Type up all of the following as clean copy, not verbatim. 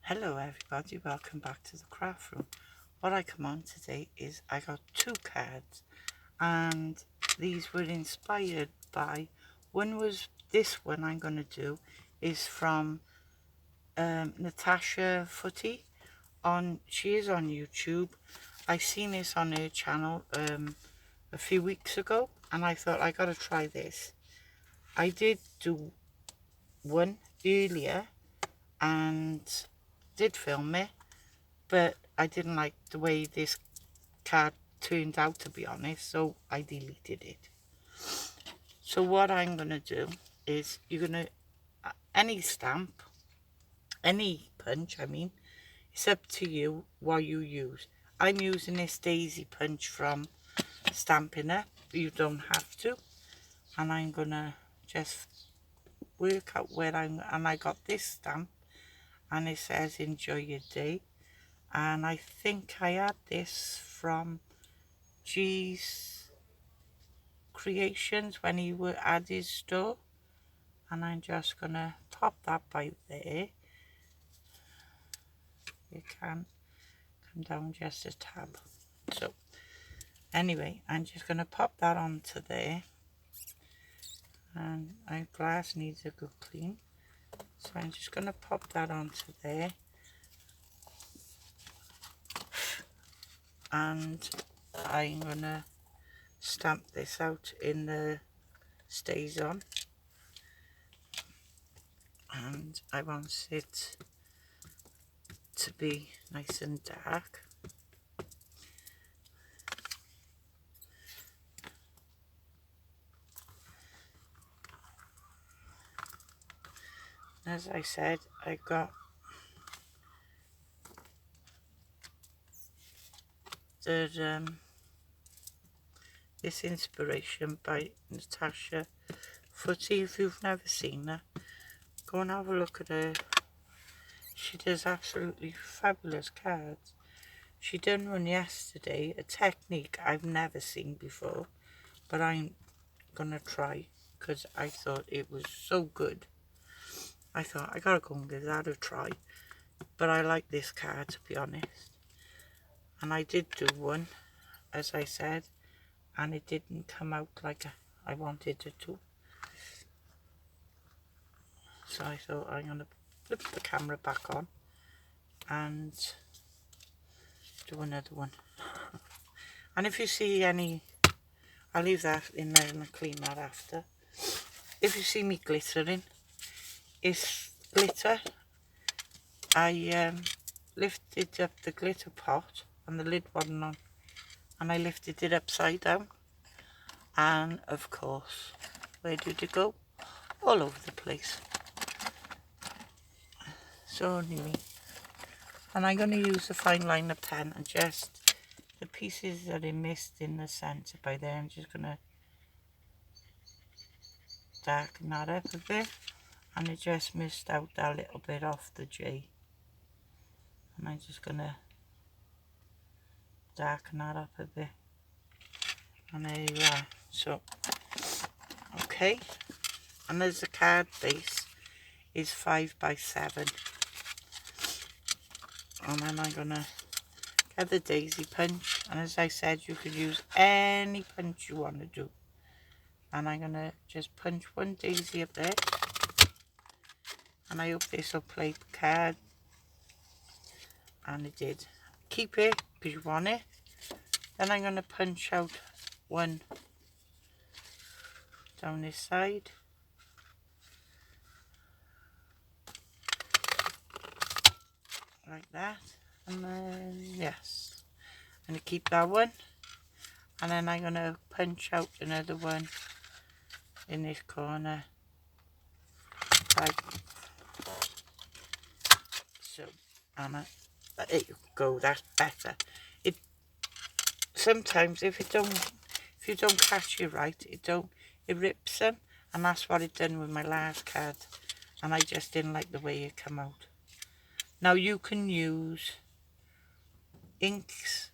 Hello everybody, welcome back to the craft room. What I come on today is I got two cards and these were inspired by, one was this one I'm going to do is from Natasha Footy. She is on YouTube. I seen this on her channel a few weeks ago and I thought I got to try this. I did do one earlier and did film it, but I didn't like the way this card turned out, to be honest, so I deleted it. So what I'm going to do is you're going to, any stamp, any punch, it's up to you what you use. I'm using this daisy punch from Stampin' Up. You don't have to. And I'm going to just work out where and I got this stamp and it says enjoy your day. And I think I had this from G's Creations when he were at his store, and I'm just gonna pop that by there. You can come down just a tab. So anyway, I'm just gonna pop that onto there, and my glass needs a good clean, so I'm just gonna pop that onto there, and I'm gonna stamp this out in the StazOn, and I want it to be nice and dark. As I said, I got this inspiration by Natasha Footy. If you've never seen her, go and have a look at her. She does absolutely fabulous cards. She done one yesterday, a technique I've never seen before, but I'm gonna try because I thought it was so good. I thought I gotta go and give that a try, but I like this card, to be honest. And I did do one, as I said, and it didn't come out like I wanted it to. So I thought I'm going to flip the camera back on and do another one. And if you see any, I'll leave that in there and I'll clean that after. If you see me glittering, it's glitter. I lifted up the glitter pot and the lid wasn't on, and I lifted it upside down, and of course, where did it go? All over the place. So only me. And I'm going to use a fine liner pen and just the pieces that are missed in the centre by there, I'm just going to darken that up a bit, and it just missed out that little bit off the J, and I'm just going to darken that up a bit, and there you are. So okay, and as the card base is 5 by 7, and then I'm going to get the daisy punch, and as I said, you could use any punch you want to do. And I'm going to just punch one daisy up there, and I hope this will play the card, and it did. Keep it because you want it. Then I'm going to punch out one down this side, like that, and then yes, I'm going to keep that one, and then I'm going to punch out another one in this corner, like so. And there you go, that's better. It sometimes if you don't catch it right, it rips them, and that's what it done with my last card, and I just didn't like the way it come out. Now you can use inks,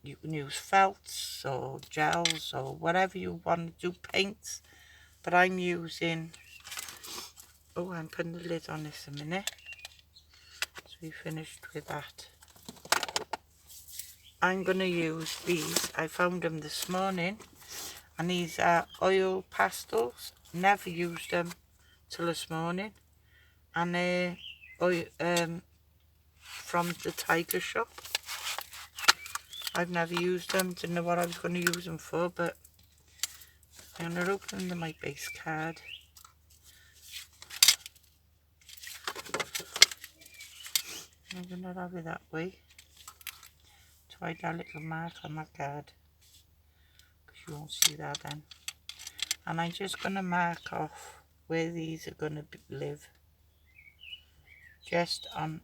you can use felts or gels or whatever you want to do, paints, but I'm using, I'm putting the lid on this a minute, so we finished with that. I'm going to use these. I found them this morning, and these are oil pastels. Never used them till this morning, and they're oil, from the Tiger shop. I've never used them, didn't know what I was going to use them for, but I'm going to open them my base card. I'm going to have it that way. So I got a little mark on my card, because you won't see that then. And I'm just going to mark off where these are going to live, just on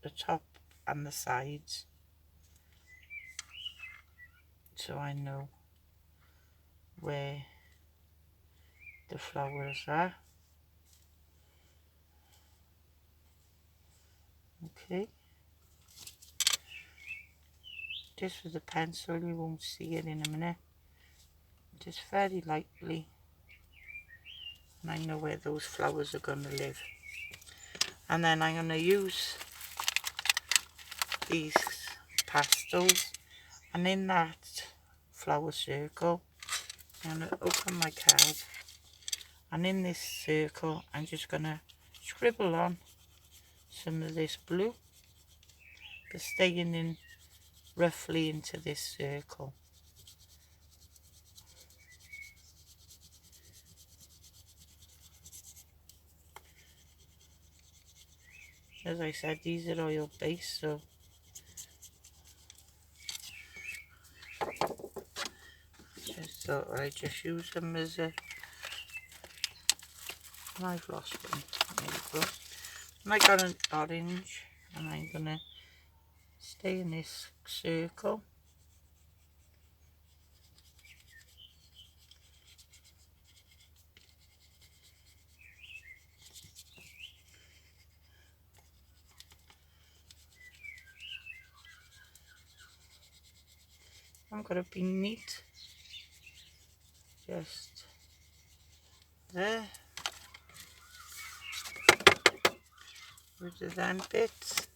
the top and the sides, so I know where the flowers are. Okay, just with a pencil, you won't see it in a minute, just very lightly, and I know where those flowers are going to live. And then I'm going to use these pastels, and in that flower circle I'm going to open my card, and in this circle I'm just going to scribble on some of this blue, but staying in roughly into this circle. As I said, these are oil based, so just thought I'd just use them as a... and I've lost one. There we go. And I got an orange, and I'm gonna stay in this circle. I'm gonna be neat, just there with the then bits.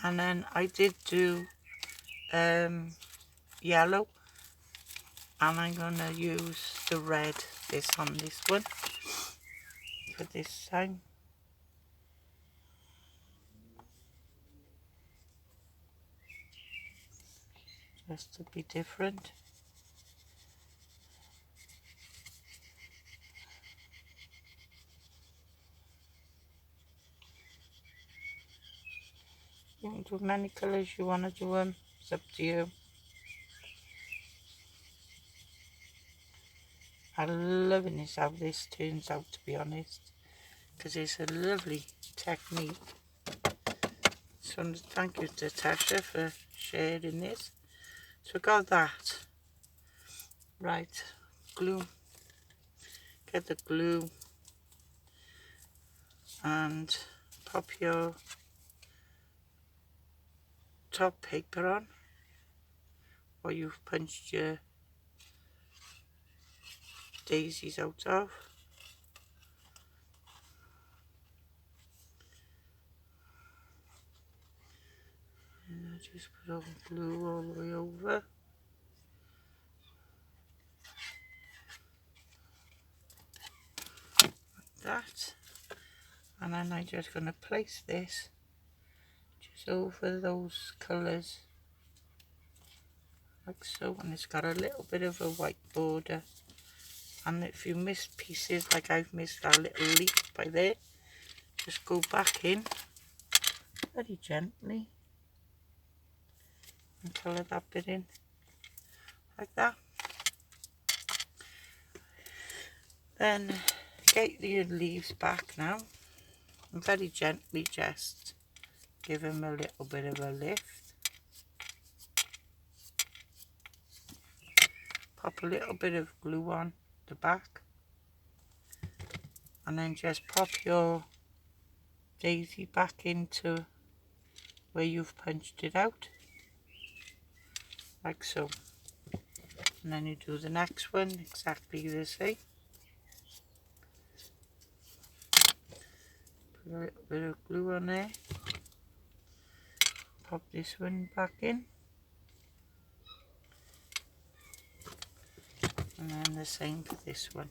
And then I did do yellow, and I'm gonna use the red on this one for this time. Just to be different. You can do many colours you want to do them, it's up to you. I'm loving this, how this turns out, to be honest, because it's a lovely technique. So thank you to Tasha for sharing this. So got that. Right, glue. Get the glue and pop your top paper on, or you've punched your daisies out of. And I just put on glue all the way over. Like that. And then I'm just going to place this just over those colours, like so, and it's got a little bit of a white border. And if you miss pieces, like I've missed a little leaf by there, just go back in very gently and colour that bit in, like that. Then get your leaves back now, and very gently just give them a little bit of a lift. Pop a little bit of glue on the back, and then just pop your daisy back into where you've punched it out, like so. And then you do the next one exactly the same. Put a little bit of glue on there, pop this one back in. And then the same for this one.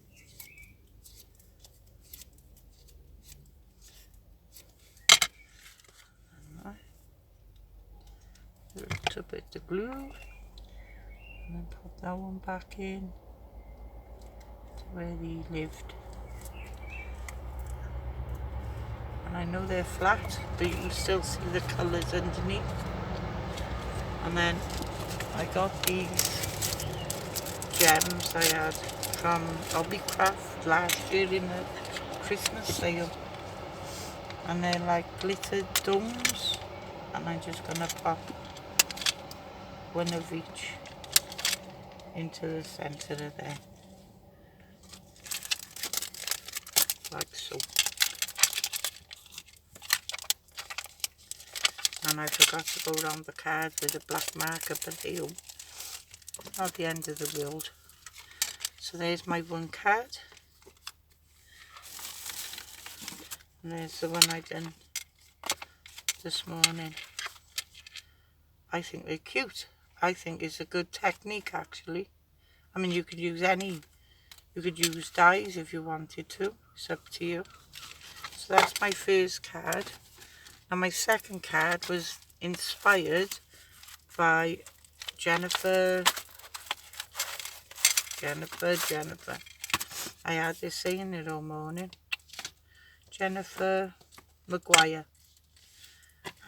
A little bit of glue. And then pop that one back in to where he lived. And I know they're flat, but you can still see the colours underneath. And then I got these gems I had from Hobbycraft last year in the Christmas sale. And they're like glittered domes. And I'm just going to pop one of each into the centre of there. Like so. And I forgot to go around the card with a black marker, but hey, not the end of the world. So there's my one card. And there's the one I done this morning. I think they're cute. I think it's a good technique actually. I mean, you could use you could use dies if you wanted to. It's up to you. So that's my first card. And my second card was inspired by Jennifer. I had this saying it all morning. Jennifer Maguire.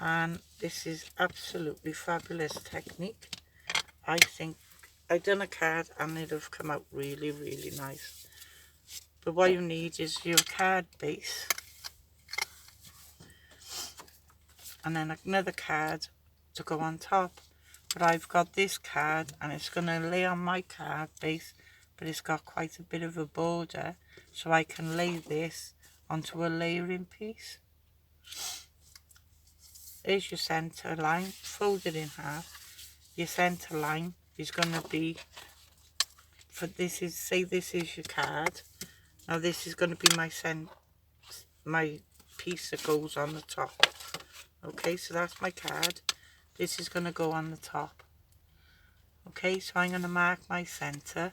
And this is absolutely fabulous technique. I think I've done a card and it'd have come out really, really nice. But what you need is your card base. And then another card to go on top. But I've got this card and it's going to lay on my card base, but it's got quite a bit of a border, so I can lay this onto a layering piece. There's your centre line, fold it in half. Your centre line is going to be, for this is, say this is your card. Now this is going to be my piece that goes on the top. Okay, so that's my card. This is going to go on the top. Okay, so I'm going to mark my centre,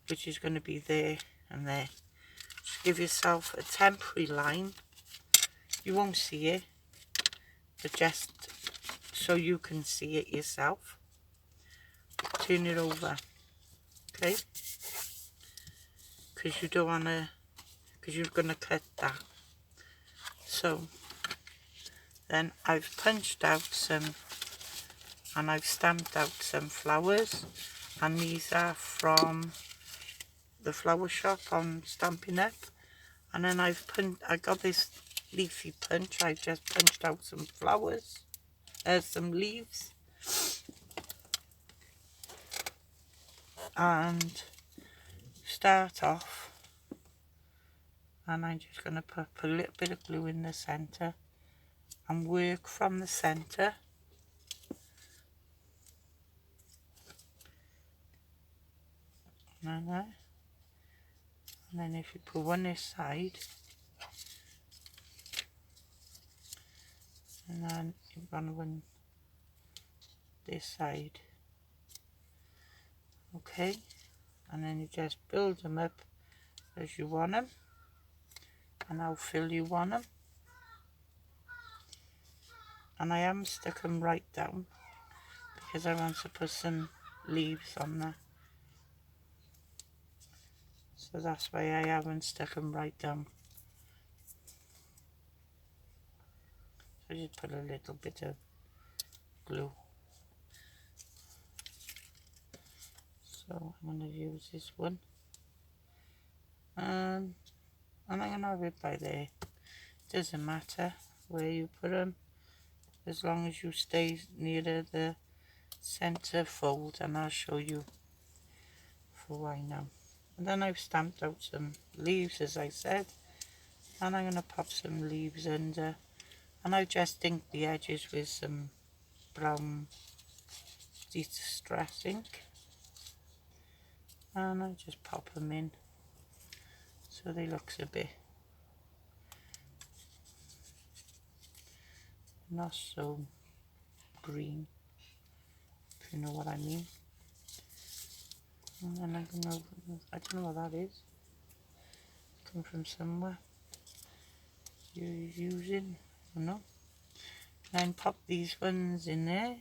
which is going to be there and there. Just give yourself a temporary line. You won't see it, but just so you can see it yourself. Turn it over. Okay, because you don't want to, because you're going to cut that. So then I've punched out some, and I've stamped out some flowers, and these are from the flower shop on Stampin' Up. And then I got this leafy punch. I've just punched out some flowers, some leaves, and start off. And I'm just going to put a little bit of glue in the centre and work from the centre. And then if you put one this side, and then you've got one this side. Okay, and then you just build them up as you want them, and how fill you want them. And I am stuck them right down because I want to put some leaves on there. So that's why I haven't stuck them right down. So just put a little bit of glue. So I'm going to use this one. And I'm going to have it by there. Doesn't matter where you put them, as long as you stay near the centre fold, and I'll show you for why now. And then I've stamped out some leaves, as I said, and I'm going to pop some leaves under, and I've just inked the edges with some brown distress ink, and I just pop them in so they look a bit not so green, if you know what I mean. And then I'm gonna, I don't know what that is. Come from somewhere. You're using, I don't know. Then pop these ones in there.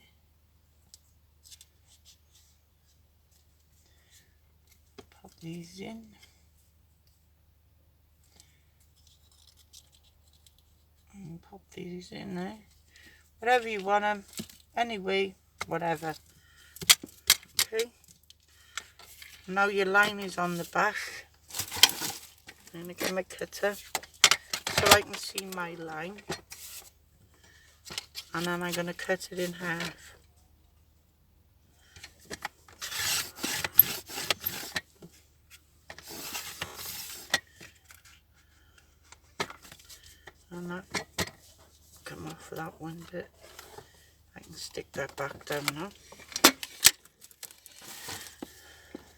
Pop these in. And pop these in there. Whatever you want them. Anyway, whatever. Okay. Now your line is on the back. I'm going to get my cutter so I can see my line. And then I'm going to cut it in half. And that come off that one bit. I can stick that back down now.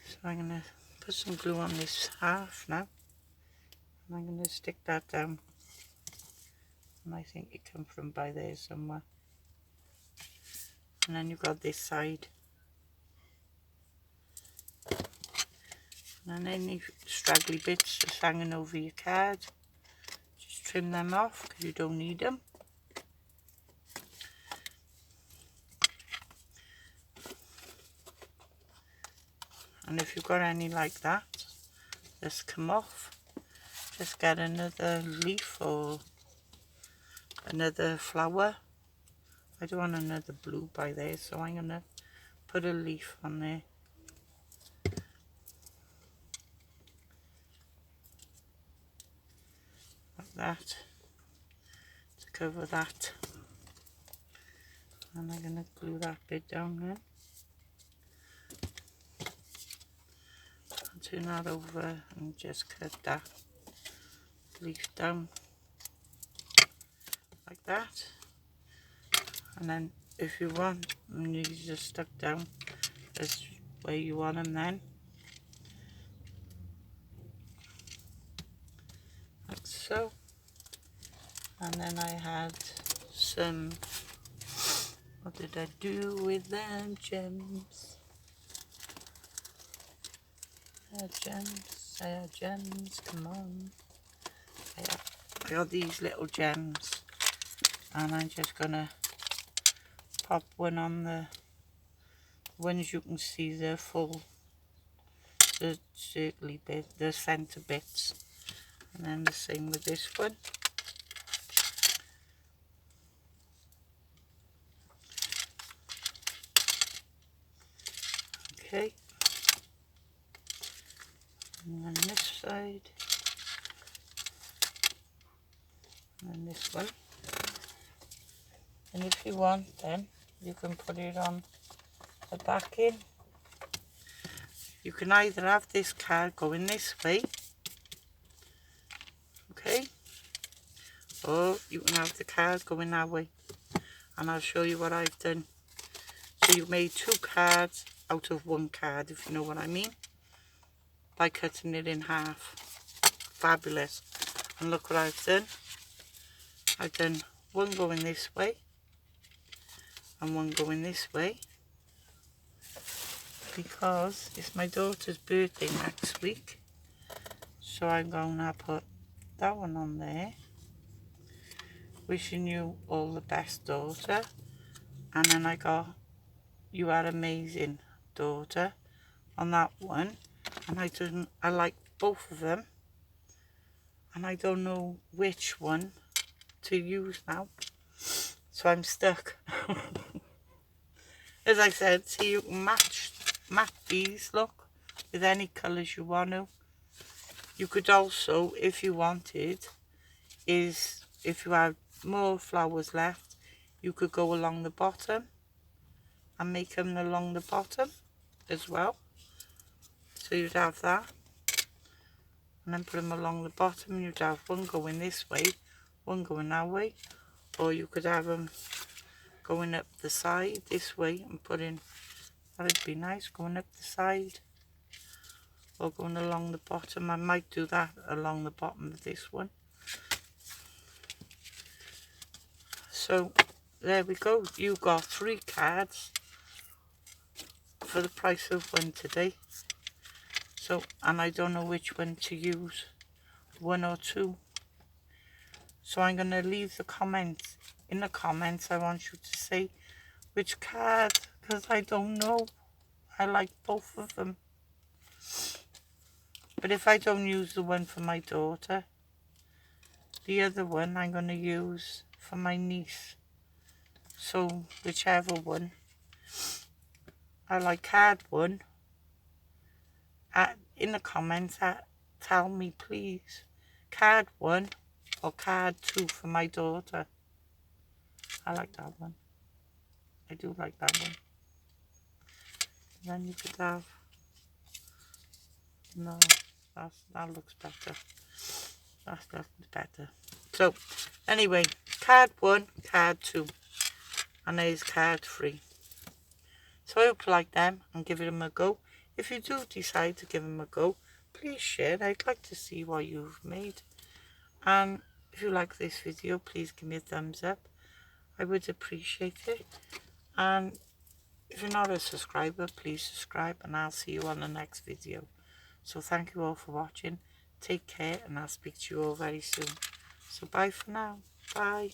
So I'm going to put some glue on this half now. And I'm going to stick that down. And I think it come from by there somewhere. And then you've got this side. And then any straggly bits just hanging over your card, just trim them off because you don't need them. And if you've got any like that, just come off. Just get another leaf or another flower. I don't want another blue by there, so I'm going to put a leaf on there. Like that. To cover that. And I'm going to glue that bit down then. Turn that over and just cut that leaf down like that. And then if you want, you just stuck down as where you want them then. Like so. And then I had some, what did I do with them? Gems. Gems, come on. I got these little gems. And I'm just gonna pop one on the ones you can see the full, the circly bit, the centre bits. And then the same with this one. Okay. And then this side. And then this one. And if you want, then you can put it on the backing. You can either have this card going this way, okay, or you can have the card going that way. And I'll show you what I've done. So you've made two cards out of one card, if you know what I mean, by cutting it in half. Fabulous. And look what I've done. I've done one going this way and one going this way, because it's my daughter's birthday next week. So I'm going to put that one on there. Wishing you all the best, daughter. And then I got you are amazing, daughter, on that one. And I like both of them. And I don't know which one to use now. So I'm stuck. As I said, see, you can match these, look, with any colours you want to. You could also, if you wanted, if you have more flowers left, you could go along the bottom and make them along the bottom as well. So you'd have that. And then put them along the bottom. You'd have one going this way, one going that way. Or you could have them going up the side this way and putting, that'd be nice, going up the side. Or going along the bottom. I might do that along the bottom of this one. So there we go. You got 3 cards for the price of 1 today. So, and I don't know which one to use, 1 or 2. So I'm going to leave the comments. In the comments, I want you to say which card, because I don't know. I like both of them. But if I don't use the one for my daughter, the other one I'm going to use for my niece. So whichever one. I like card 1. In the comments, tell me please. Card 1 or card 2 for my daughter. I like that one. I do like that one. And then you could have... No, that looks better. That's better. So, anyway, card 1, card 2. And there's card 3. So I hope you like them and give them a go. If you do decide to give them a go, please share. I'd like to see what you've made. And if you like this video, please give me a thumbs up. I would appreciate it. And if you're not a subscriber, please subscribe, and I'll see you on the next video. So thank you all for watching. Take care, and I'll speak to you all very soon. So bye for now. Bye.